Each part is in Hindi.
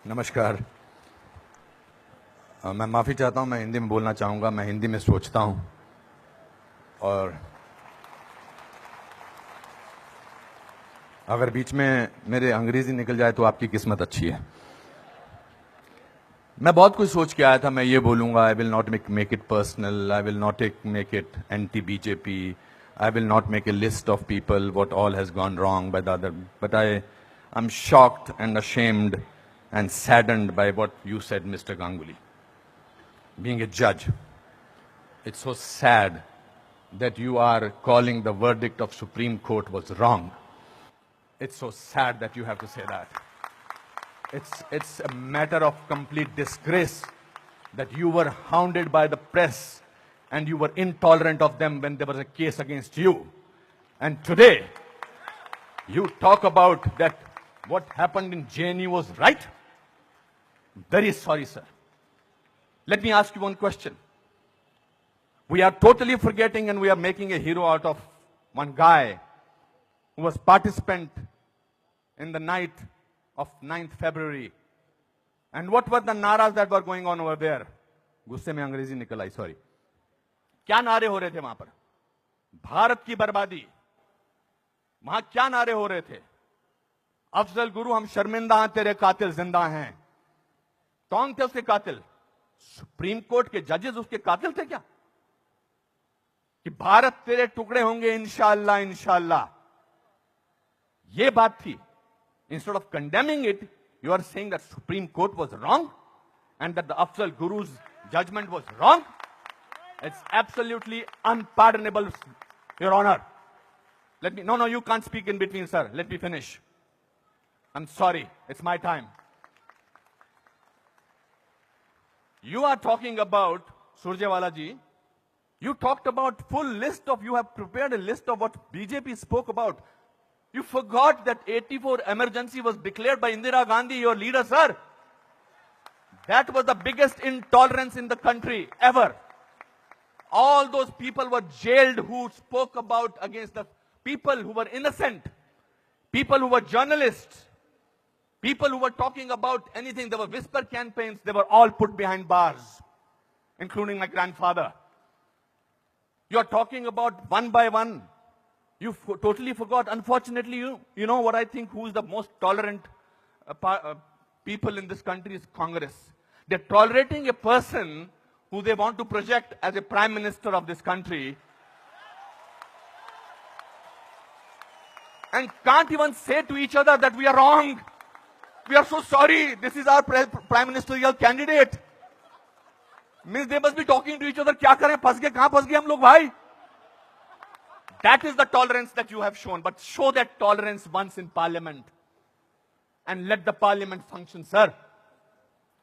नमस्कार। मैं माफ़ी चाहता हूं, मैं हिंदी में बोलना चाहूँगा। मैं हिंदी में सोचता हूं और अगर बीच में मेरे अंग्रेजी निकल जाए तो आपकी किस्मत अच्छी है। मैं बहुत कुछ सोच के आया था। मैं ये बोलूँगा, I will not make it personal, I will not make it anti BJP, I will not make a list of people what all has gone wrong by the other, but I am shocked and ashamed and saddened by what you said, Mr. Ganguly. Being a judge, it's so sad that you are calling the verdict of Supreme Court was wrong. It's so sad that you have to say that. It's a matter of complete disgrace that you were hounded by the press and you were intolerant of them when there was a case against you. And today, you talk about that what happened in JNU was right. Very sorry, sir. Let me ask you one question. We are totally forgetting and we are making a hero out of one guy who was participant in the night of 9th February. And what were the naras that were going on over there? गुस्से में अंग्रेजी निकल आई, सॉरी। क्या नारे हो रहे थे वहां पर? भारत की बर्बादी। वहां क्या नारे हो रहे थे? अफजल गुरु, हम शर्मिंदा हैं, तेरे कातिल जिंदा हैं। कौन थे उसके कातिल? सुप्रीम कोर्ट के जजेस उसके कातिल थे क्या? कि भारत तेरे टुकड़े होंगे इंशाअल्लाह इंशाअल्लाह, ये बात थी। Instead of condemning it, you are saying that supreme court was wrong and that the Afzal Guru's judgement was wrong. It's absolutely unpardonable, your honour. Let me, no, you can't speak in between, sir. Let me finish. I'm sorry, it's my time. You are talking about, Surjewala ji, you talked about full list of, you have prepared a list of what BJP spoke about. You forgot that 84 emergency was declared by Indira Gandhi, your leader, sir. That was the biggest intolerance in the country ever. All those people were jailed who spoke about against the people who were innocent, people who were journalists, people who were talking about anything. There were whisper campaigns. They were all put behind bars, including my grandfather. You are talking about one by one. You totally forgot. Unfortunately, you know what I think, who is the most tolerant people in this country is Congress. They're tolerating a person who they want to project as a prime minister of this country and can't even say to each other that we are wrong. We are so sorry. This is our prime ministerial candidate. Means they must be talking to each other. क्या करें? फंस गए, कहां फंस गए हम लोग भाई? That is the tolerance that you have shown. But show that tolerance once in parliament and let the parliament function, sir.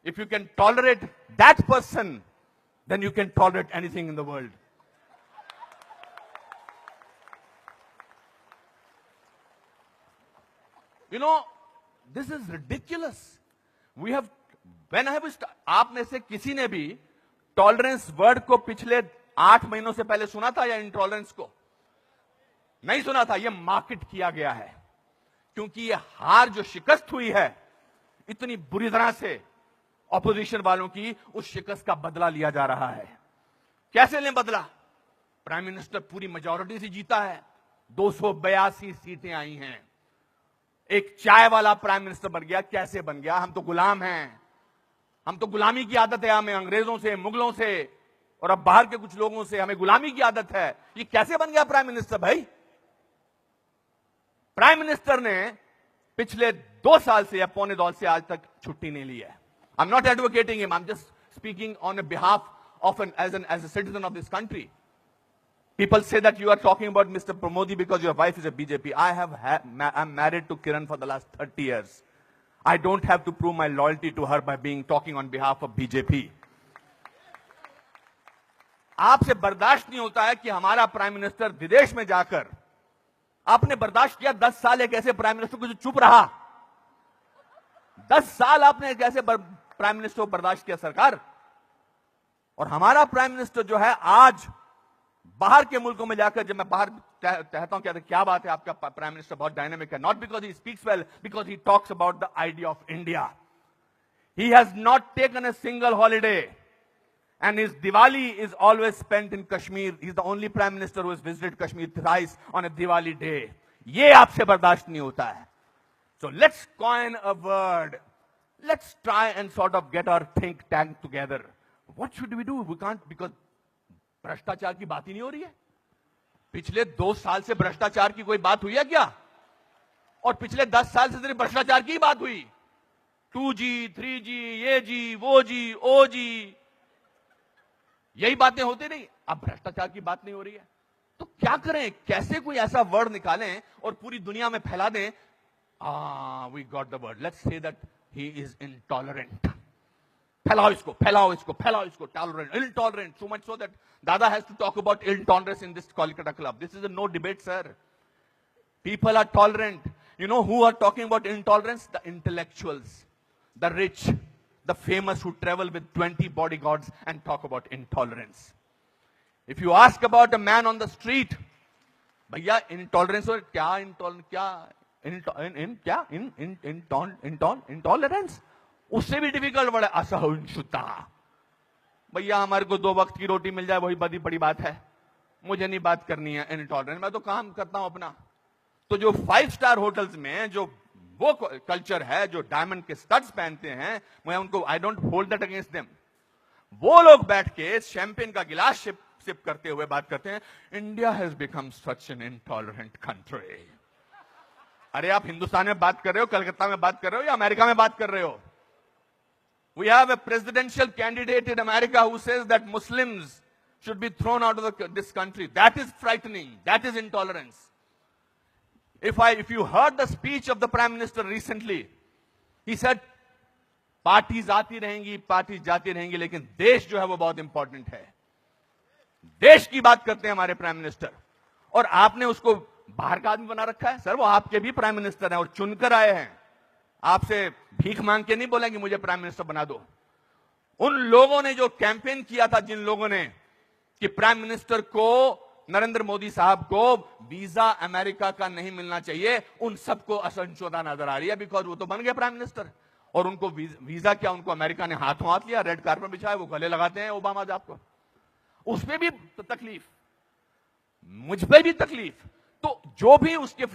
If you can tolerate that person, then you can tolerate anything in the world. You know, this is ridiculous. We have, when I was, आप में से किसी ने भी टॉलरेंस वर्ड को पिछले 8 महीनों से पहले सुना था या इंटॉलरेंस को? नहीं सुना था। ये मार्केट किया गया है क्योंकि ये हार जो शिकस्त हुई है इतनी बुरी तरह से ऑपोजिशन वालों की, उस शिकस्त का बदला लिया जा रहा है। कैसे लें बदला? प्राइम मिनिस्टर पूरी मेजॉरिटी से जीता है, 282 सीटें आई हैं। एक चाय वाला प्राइम मिनिस्टर बन गया। कैसे बन गया? हम तो गुलाम हैं, हम तो गुलामी की आदत है, हमें अंग्रेजों से, मुगलों से और अब बाहर के कुछ लोगों से हमें गुलामी की आदत है। ये कैसे बन गया प्राइम मिनिस्टर भाई? प्राइम मिनिस्टर ने पिछले 2 साल से या पौने 2 से आज तक छुट्टी नहीं ली है। I am not advocating him, I am just speaking on behalf of as a citizen of this country. People say that you are talking about Mr. Pramodi because your wife is a BJP. I'm married to Kiran for the last 30 years. I don't have to prove my loyalty to her by talking on behalf of BJP. आपसे बर्दाश्त नहीं होता है कि हमारा प्राइम मिनिस्टर विदेश में जाकर, आपने बर्दाश्त किया 10 साल एक ऐसे प्राइम मिनिस्टर को जो चुप रहा। 10 साल आपने एक ऐसे प्राइम मिनिस्टर को बर्दाश्त किया सरकार। और हमारा प्राइम मिनिस्टर जो है आज बाहर के मुल्कों में जाकर, जब मैं बाहर कहता हूं क्या बात है आपका प्राइम मिनिस्टर बहुत डायनामिक है, not because he speaks well, because he talks about the idea of India. He has not taken a single holiday. And his Diwali is always spent in Kashmir. He's the only prime minister who has visited Kashmir thrice on a Diwali day. ये आपसे बर्दाश्त नहीं होता है. So let's coin a word. Let's try and sort of get our think tank together. What should we do? We can't, because भ्रष्टाचार की बात ही नहीं हो रही है. पिछले 2 साल से भ्रष्टाचार की कोई बात हुई है क्या? और पिछले 10 साल से सिर्फ भ्रष्टाचार की बात हुई. 2G, 3G, ये जी, वो जी, ओ जी, यही बातें होती नहीं. अब भ्रष्टाचार की बात नहीं हो रही है. तो क्या करें? कैसे कोई ऐसा वर्ड निकालें और पूरी दुनिया में फैला दें? We got the word. Let's say that he is intolerant. फैलाओ इसको, फैलाओ इसको, फैलाओ इसको. Tolerant, intolerant. So much so that Dada has to talk about intolerance in this Kolkata club. This is a no debate, sir. People are tolerant. You know who are talking about intolerance? The intellectuals, the rich, the famous who travel with 20 bodyguards and talk about intolerance. If you ask about a man on the street, भैया intolerance और क्या intolerance उससे भी डिफिकल्ट वर्ड है असहिष्णुता. भैया हमारे को 2 वक्त की रोटी मिल जाए वही बड़ी बात है. मुझे नहीं बात करनी है इनटॉलरेंस. मैं तो काम करता हूं अपना. तो जो 5 स्टार होटल्स में जो वो कल्चर है, जो डायमंड के स्टड्स पहनते हैं, मैं उनको I don't hold that against them. वो लोग बैठ के शैंपेन का गिलास सिप करते हुए बात करते हैं, India has become such an intolerant country. अरे आप हिंदुस्तान में बात कर रहे हो, कलकत्ता में बात कर रहे हो या अमेरिका में बात कर रहे हो? We have a presidential candidate in America who says that Muslims should be thrown out of this country. That is frightening. That is intolerance. If you heard the speech of the Prime Minister recently, he said, parties आती रहेंगी, पार्टीज जाती रहेंगी, लेकिन देश जो है वो बहुत इंपॉर्टेंट है. देश की बात करते हैं हमारे प्राइम मिनिस्टर. और आपने उसको बाहर का आदमी बना रखा है. सर वो आपके भी प्राइम मिनिस्टर हैं और चुनकर आए हैं. आपसे भीख मांग के नहीं बोलेंगे मुझे प्राइम मिनिस्टर बना दो. उन लोगों ने जो कैंपेन किया था, जिन लोगों ने कि प्राइम मिनिस्टर को, नरेंद्र मोदी साहब को वीजा अमेरिका का नहीं मिलना चाहिए, उन सबको असहिष्णुता नजर आ रही है. बिकॉज वो तो बन गए प्राइम मिनिस्टर और उनको वीजा क्या, उनको अमेरिका ने हाथों हाथ लिया, रेड कार्पेट बिछाया, वो गले लगाते हैं ओबामा साहब को. उसमें भी तो तकलीफ, मुझ पर भी तकलीफ. तो जो भी उसके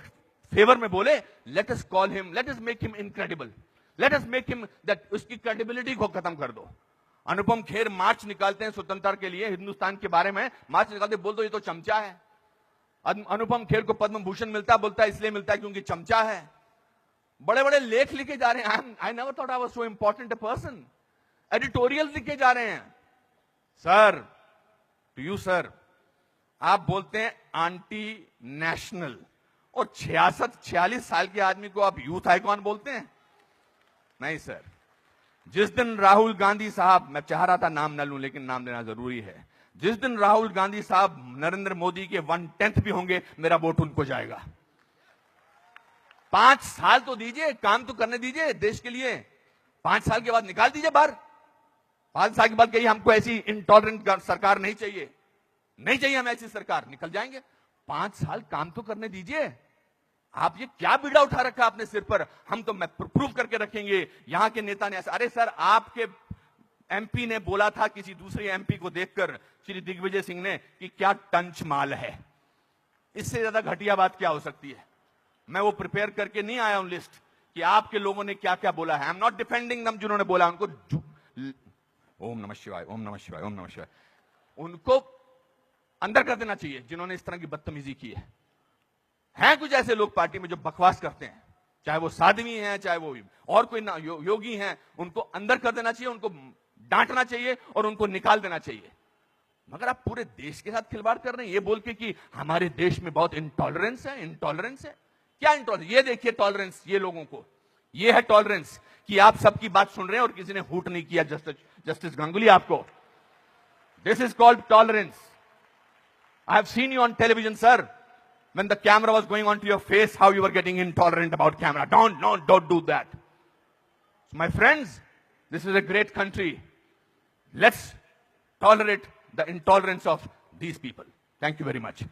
फेवर में बोले, let us call him, let us make him incredible, let us make him that, उसकी क्रेडिबिलिटी को खत्म कर दो. अनुपम खेर मार्च निकालते हैं स्वतंत्रता के लिए, हिंदुस्तान के बारे में मार्च निकालते, बोल दो ये तो चमचा है. अनुपम खेर को पद्म भूषण मिलता, बोलता है इसलिए मिलता है क्योंकि चमचा है. बड़े बड़े लेख लिखे जा रहे हैं. I never thought I was so important a person. Editorial लिखे जा रहे हैं. सर, टू यू सर, आप बोलते हैं एंटी नेशनल, और 46 साल के आदमी को आप यूथ आइकॉन बोलते हैं? नहीं सर. जिस दिन राहुल गांधी साहब, मैं चाह रहा था नाम न लूं लेकिन नाम लेना जरूरी है, जिस दिन राहुल गांधी साहब नरेंद्र मोदी के 1/10 भी होंगे, मेरा वोट उनको जाएगा. 5 साल तो दीजिए, काम तो करने दीजिए देश के लिए. 5 साल के बाद निकाल दीजिए बाहर. 5 साल के बाद कहिए हमको ऐसी इंटॉलरेंट सरकार नहीं चाहिए, नहीं चाहिए हमें ऐसी सरकार, निकल जाएंगे. 5 साल काम तो करने दीजिए. आप ये क्या बीड़ा उठा रखा अपने सिर पर, हम तो मैं प्रूव करके रखेंगे, यहां के नेता ने ऐसा. अरे सर, आपके एमपी ने बोला था किसी दूसरे एमपी को देखकर, श्री दिग्विजय सिंह ने, कि क्या टंच माल है. इससे ज्यादा घटिया बात क्या हो सकती है. मैं वो प्रिपेयर करके नहीं आया हूं लिस्ट कि आपके लोगों ने क्या क्या बोला है. आई एम नॉट डिफेंडिंग दम. जिन्होंने बोला उनको ओम नमः शिवाय, ओम नमः शिवाय, ओम नमः शिवाय, उनको अंदर कर देना चाहिए जिन्होंने इस तरह की बदतमीजी की है. हैं कुछ ऐसे लोग पार्टी में जो बकवास करते हैं, चाहे वो साध्वी हैं, चाहे वो और कोई ना योगी हैं, उनको अंदर कर देना चाहिए, उनको डांटना चाहिए और उनको निकाल देना चाहिए. मगर आप पूरे देश के साथ खिलवाड़ कर रहे हैं ये बोल के कि हमारे देश में बहुत इंटॉलरेंस है. इंटॉलरेंस है क्या? इंटॉलरेंस ये देखिए, टॉलरेंस ये लोगों को, ये है टॉलरेंस कि आप सबकी बात सुन रहे हैं और किसी ने हूट नहीं किया. जस्टिस गांगुली आपको, this is called tolerance. I have seen you on television, sir, when the camera was going on to your face, how you were getting intolerant about camera. Don't do that. So my friends, this is a great country. Let's tolerate the intolerance of these people. Thank you very much.